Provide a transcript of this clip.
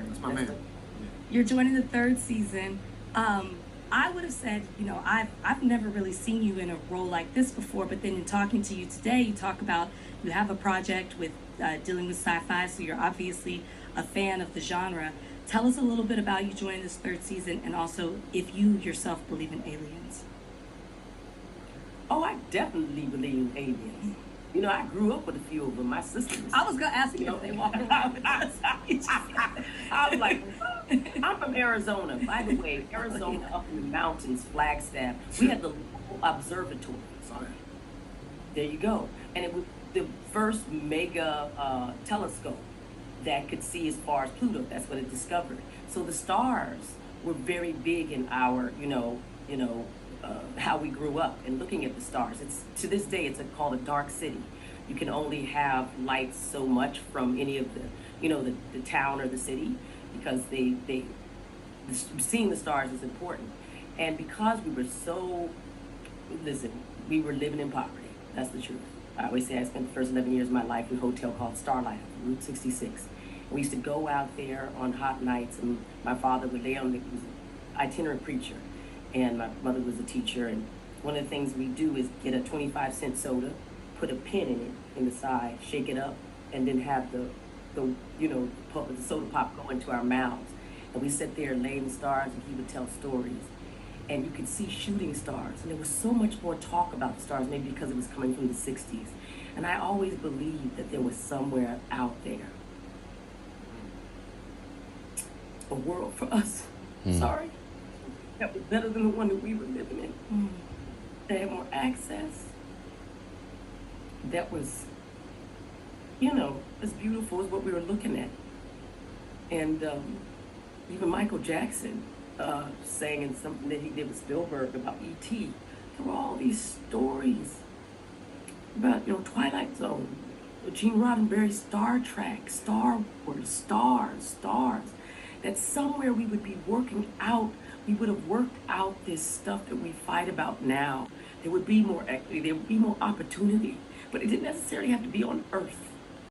Alexander. That's my man. You're joining the third season. I would have said, I've never really seen you in a role like this before, but then in talking to you today, you talk about you have a project with dealing with sci-fi, so you're obviously a fan of the genre. Tell us a little bit about you joining this third season, and also if you yourself believe in aliens. Oh, I definitely believe in aliens. You know, I grew up with a few of them. My sisters. I was gonna ask you if they walk around with us. I was like, I'm from Arizona. By the way, Arizona up in the mountains, Flagstaff. We had the local observatory. Sorry. There you go. And it was the first mega telescope that could see as far as Pluto. That's what it discovered. So the stars were very big in our, how we grew up and looking at the stars. It's to this day, it's called a dark city. You can only have lights so much from any of the town or the city, because seeing the stars is important. And because we were we were living in poverty. That's the truth. I always say I spent the first 11 years of my life in a hotel called Starlight, Route 66. And we used to go out there on hot nights, and my father would lay on he was an itinerant preacher, and my mother was a teacher. And one of the things we do is get a 25-cent soda, put a pin in it in the side, shake it up, and then have the soda pop go into our mouths. And we sit there and lay in the stars, and he would tell stories. And you could see shooting stars. And there was so much more talk about the stars, maybe because it was coming from the 60s. And I always believed that there was somewhere out there a world for us. Sorry. That was better than the one that we were living in. That had more access. That was, as beautiful as what we were looking at. And even Michael Jackson sang in something that he did with Spielberg about E.T. There were all these stories about, Twilight Zone, Gene Roddenberry's Star Trek, Star Wars, stars. That somewhere we would be working out, we would have worked out this stuff that we fight about now. There would be more equity, there would be more opportunity, but it didn't necessarily have to be on Earth.